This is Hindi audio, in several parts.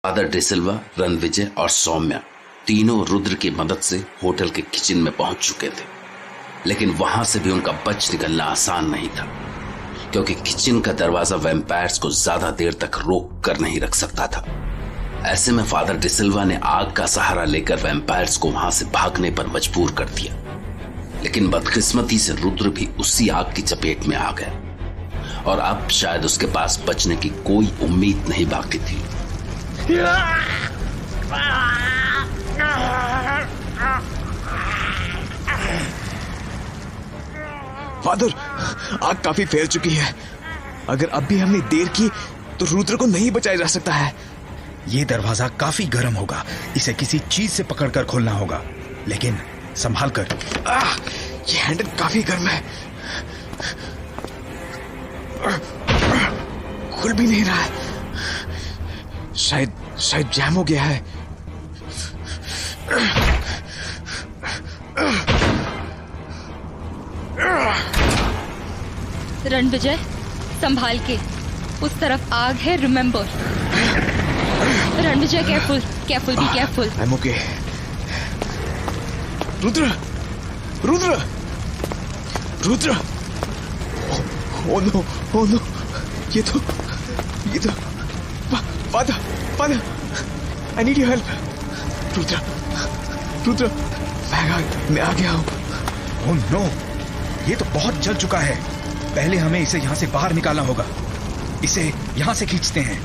फादर डिसिल्वा, रणविजय और सौम्या तीनों रुद्र की मदद से होटल के किचन में पहुंच चुके थे, लेकिन वहां से भी उनका बच निकलना आसान नहीं था, क्योंकि किचन का दरवाजा वैम्पायर्स को ज्यादा देर तक रोक कर नहीं रख सकता था। ऐसे में फादर डिसिल्वा ने आग का सहारा लेकर वैम्पायर्स को वहां से भागने पर मजबूर कर दिया, लेकिन बदकिस्मती से रुद्र भी उसी आग की चपेट में आ गया और अब शायद उसके पास बचने की कोई उम्मीद नहीं बाकी थी। फादर, आग काफी फैल चुकी है। अगर अब भी हमने देर की तो रुद्र को नहीं बचाया जा सकता है। ये दरवाजा काफी गर्म होगा, इसे किसी चीज से पकड़कर खोलना होगा, लेकिन संभाल कर। ये हैंडल काफी गर्म है, खुल भी नहीं रहा है। शायद जैम हो गया है। रणविजय, संभाल के, उस तरफ आग है, remember. Ranvijay, careful, careful, be careful. I am okay. Rudra, Rudra, Rudra! Oh no, oh no! ये तो father, I need your help. Rudra, Rudra, मैं आ गया हूँ। ओह नो, ये तो बहुत जल चुका है। पहले हमें इसे यहाँ से बाहर निकालना होगा। इसे यहाँ से खींचते हैं।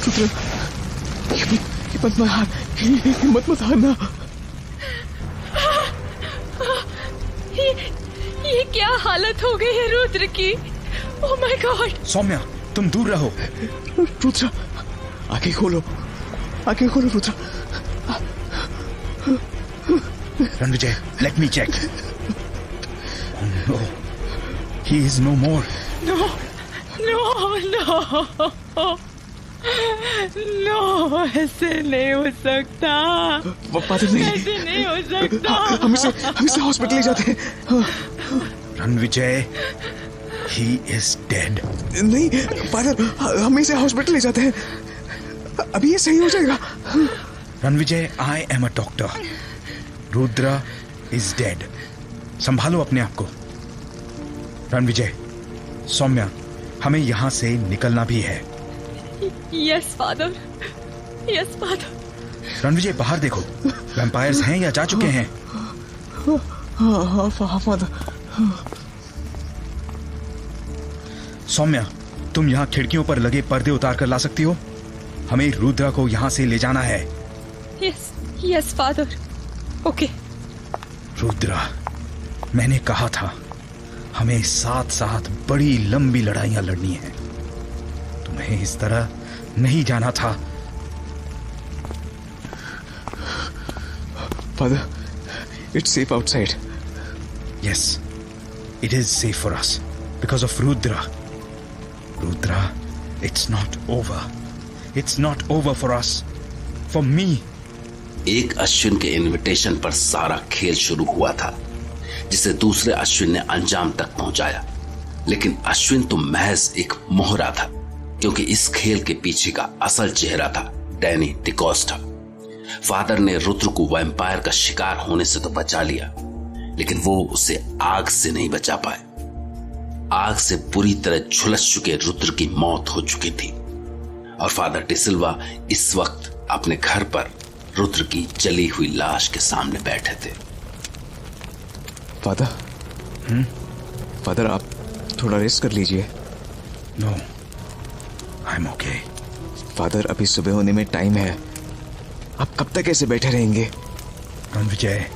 रुद्र, मत हारना। ये क्या हालत हो गई है रुद्र की? Oh my God! सौम्या, तुम दूर रहो। रुद्र, आंखें खोलो Rudra. Ranvijay, let me check. No, he is no more. No, ऐसे नहीं हो सकता। फादर, नहीं, ऐसे नहीं हो सकता। हम इसे हॉस्पिटल ले जाते हैं। Ranvijay, he is dead. नहीं फादर, हम इसे हॉस्पिटल ले जाते हैं। अभी ये सही हो जाएगा। Ranvijay, I am a doctor. Rudra is dead. संभालो अपने आप को। रणविजय, सौम्या, हमें यहाँ से निकलना भी है। Yes father, yes father. Ranvijay, बाहर देखो, वैम्पायर्स हैं या जा चुके हैं? हाँ फादर। सौम्या, तुम यहाँ खिड़कियों पर लगे पर्दे उतार कर ला सकती हो? हमें रुद्र को यहाँ से ले जाना है। Yes father. ओके। रुद्र, मैंने कहा था हमें साथ साथ बड़ी लंबी लड़ाइयां लड़नी है। तुम्हें इस तरह नहीं जाना था। Father, it's safe outside. Yes, it is safe for us because of Rudra. Rudra, it's not over. It's not over for us. For me. एक अश्विन के इनविटेशन पर सारा खेल शुरू हुआ था, जिसे दूसरे अश्विन ने अंजाम तक पहुंचाया। लेकिन अश्विन तो महज एक मोहरा था, क्योंकि इस खेल के पीछे का असल चेहरा था डैनी डिकोस्टा। फादर ने रुद्र को वैम्पायर का शिकार होने से तो बचा लिया, लेकिन वो उसे आग से नहीं बचा पाए। आग से बुरी तरह झुलस चुके रुद्र की मौत हो चुकी थी और फादर डिसिल्वा इस वक्त अपने घर पर रुद्र की जली हुई लाश के सामने बैठे थे। फादर, आप थोड़ा रेस्ट कर लीजिए। No, I am okay. Father, अभी सुबह होने में टाइम है। आप कब तक ऐसे बैठे रहेंगे? रणविजय,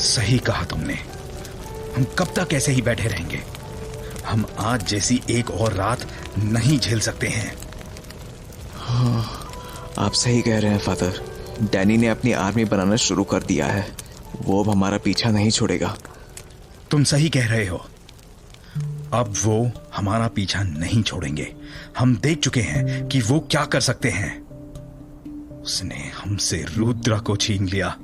सही कहा तुमने। हम कब तक ऐसे ही बैठे रहेंगे? हम आज जैसी एक और रात नहीं झेल सकते हैं। हाँ, आप सही कह रहे हैं फादर। डैनी ने अपनी आर्मी बनाना शुरू कर दिया है। वो अब हमारा पीछा नहीं छोड़ेगा। तुम सही कह रहे हो। अब वो हमारा पीछा नहीं छोड़ेंगे। हम देख चुके हैं कि वो क्या कर सकते हैं। उसने हमसे रुद्र को छीन लिया।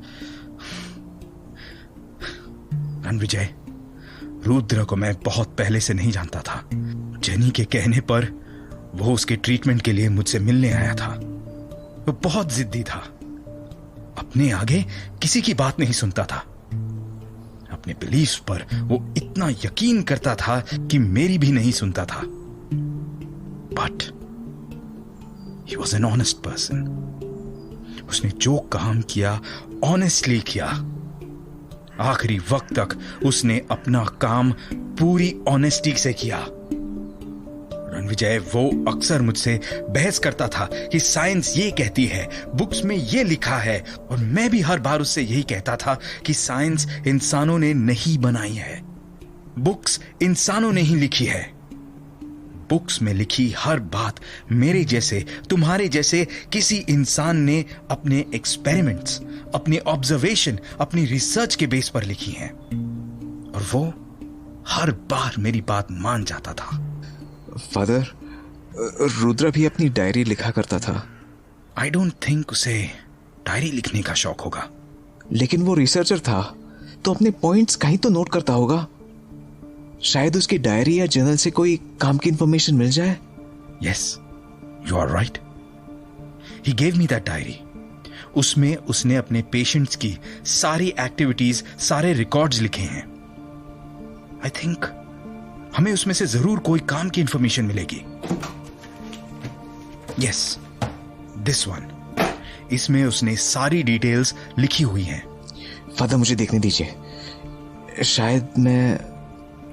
रणविजय, रुद्र को मैं बहुत पहले से नहीं जानता था। जेनी के कहने पर वो उसके ट्रीटमेंट के लिए मुझसे मिलने आया था। वो बहुत जिद्दी था, अपने आगे किसी की बात नहीं सुनता था। अपने बिलीफ पर वो इतना यकीन करता था कि मेरी भी नहीं सुनता था। But he was an honest person. उसने जो काम किया ऑनेस्टली किया। आखिरी वक्त तक उसने अपना काम पूरी ऑनेस्टी से किया। रणविजय वो अक्सर मुझसे बहस करता था कि साइंस ये कहती है, बुक्स में ये लिखा है, और मैं भी हर बार उससे यही कहता था कि साइंस इंसानों ने नहीं बनाई है, बुक्स इंसानों ने ही लिखी है। बुक्स में लिखी हर बात मेरे जैसे, तुम्हारे जैसे किसी इंसान ने अपने एक्सपेरिमेंट्स, अपने ऑब्जर्वेशन, अपनी रिसर्च के बेस पर लिखी हैं, और वो हर बार मेरी बात मान जाता था। फादर, रुद्र भी अपनी डायरी लिखा करता था। आई डोंट थिंक उसे डायरी लिखने का शौक होगा। लेकिन वो रिसर्चर था, तो अपने पॉइंट्स कहीं तो नोट करता होगा। शायद उसकी डायरी या जर्नल से कोई काम की इंफॉर्मेशन मिल जाए। Yes, you are right. He gave me that diary. उसमें उसने अपने पेशेंट्स की सारी एक्टिविटीज, सारे रिकॉर्ड्स लिखे हैं। आई थिंक हमें उसमें से जरूर कोई काम की इंफॉर्मेशन मिलेगी। Yes, this one. इसमें उसने सारी डिटेल्स लिखी हुई हैं। फादर, मुझे देखने दीजिए। शायद मैं...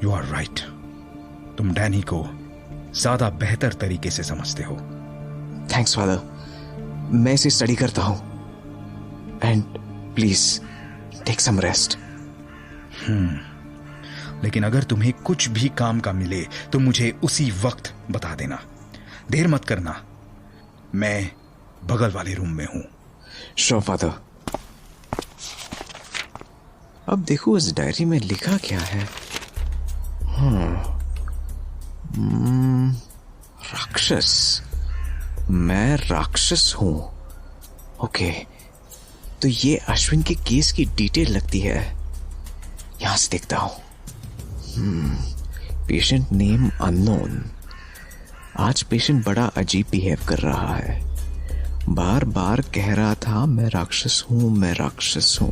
यू आर राइट। तुम डैनी को ज्यादा बेहतर तरीके से समझते हो। थैंक्स फादर, मैं इसे स्टडी करता हूं। And please take some rest. लेकिन अगर तुम्हें कुछ भी काम का मिले तो मुझे उसी वक्त बता देना, देर मत करना। मैं बगल वाले रूम में हूं। Sure father. अब देखो इस डायरी में लिखा क्या है। राक्षस। मैं राक्षस हूं। ओके, तो ये अश्विन के केस की डिटेल लगती है। यहां से देखता हूं। Patient name unknown. आज पेशेंट बड़ा अजीब बिहेव कर रहा है। बार बार कह रहा था मैं राक्षस हूं, मैं राक्षस हूं।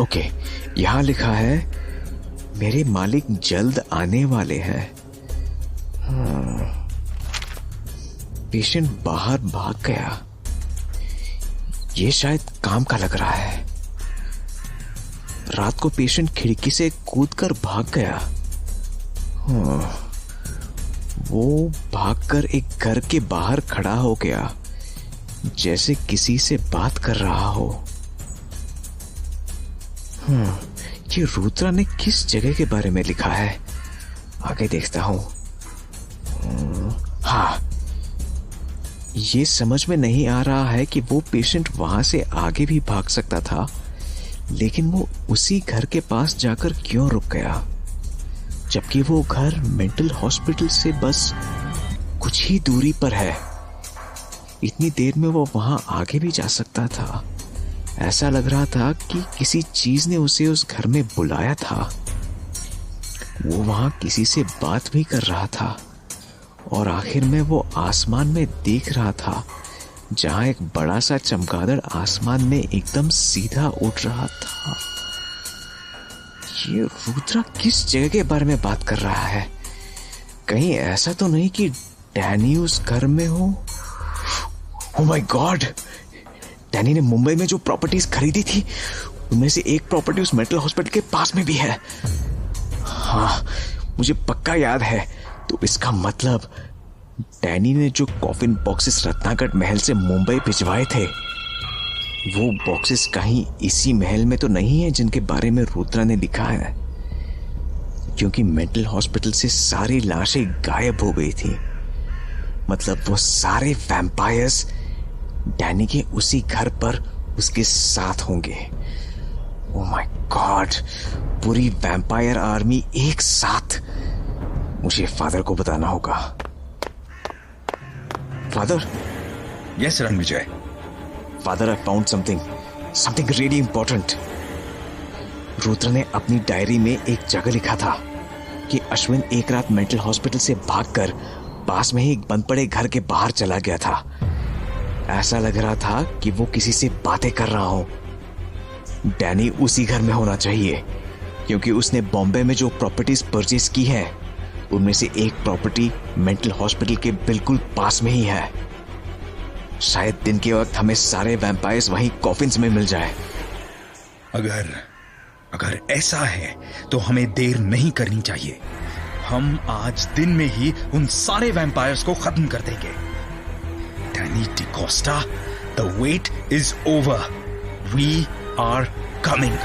ओके, यहां लिखा है मेरे मालिक जल्द आने वाले हैं। पेशेंट बाहर भाग गया। ये शायद काम का लग रहा है। रात को पेशेंट खिड़की से कूदकर भाग गया। वो भागकर एक घर के बाहर खड़ा हो गया, जैसे किसी से बात कर रहा हो। ये रुद्रा ने किस जगह के बारे में लिखा है? आगे देखता हूं। हाँ, ये समझ में नहीं आ रहा है कि वो पेशेंट वहां से आगे भी भाग सकता था, लेकिन वो उसी घर के पास जाकर क्यों रुक गया, जबकि वो घर मेंटल हॉस्पिटल से बस कुछ ही दूरी पर है। इतनी देर में वो वहां आगे भी जा सकता था। ऐसा लग रहा था कि किसी चीज ने उसे उस घर में बुलाया था। वो वहां किसी से बात भी कर रहा था, और आखिर में वो आसमान में देख रहा था, जहां एक बड़ा सा चमगादड़ आसमान में एकदम सीधा उड़ रहा था। ये रुद्रा किस जगह के बारे में बात कर रहा है? कहीं ऐसा तो नहीं कि डैनी उस घर में हो? Oh my God! डैनी ने मुंबई में जो प्रॉपर्टीज खरीदी थी, उनमें से एक प्रॉपर्टी उस मेंटल हॉस्पिटल के पास में भी है। हाँ, मुझे पक्का याद है। तो इसका मतलब डैनी ने जो कॉफिन बॉक्सेस रत्नागढ़ महल से मुंबई भिजवाए थे, वो बॉक्सेस कहीं इसी महल में तो नहीं है जिनके बारे में रुद्रा ने लिखा है, क्योंकि मेंटल हॉस्पिटल से सारी लाशें गायब हो गई थी। मतलब वो सारे वैम्पायर्स डैनी के उसी घर पर उसके साथ होंगे। Oh my God! पूरी वैम्पायर आर्मी एक साथ। मुझे फादर को बताना होगा। Father? Yes Ranvijay. Father, I found something really important. Rudra ने अपनी डायरी में एक जगह लिखा था, कि अश्विन एक रात मेंटल हॉस्पिटल से भागकर पास में ही एक बंद पड़े घर के बाहर चला गया था। ऐसा लग रहा था कि वो किसी से बातें कर रहा हो। डैनी उसी घर में होना चाहिए, क्योंकि उसने बॉम्बे में जो प्रॉपर्टीज परचेज की है उनमें से एक प्रॉपर्टी मेंटल हॉस्पिटल के बिल्कुल पास में ही है। शायद दिन के वक्त हमें सारे वैम्पायर्स वहीं कॉफिन्स में मिल जाए। अगर ऐसा है तो हमें देर नहीं करनी चाहिए। हम आज दिन में ही उन सारे वैम्पायर्स को खत्म कर देंगे। Danny D'Costa, the wait is over. We are coming.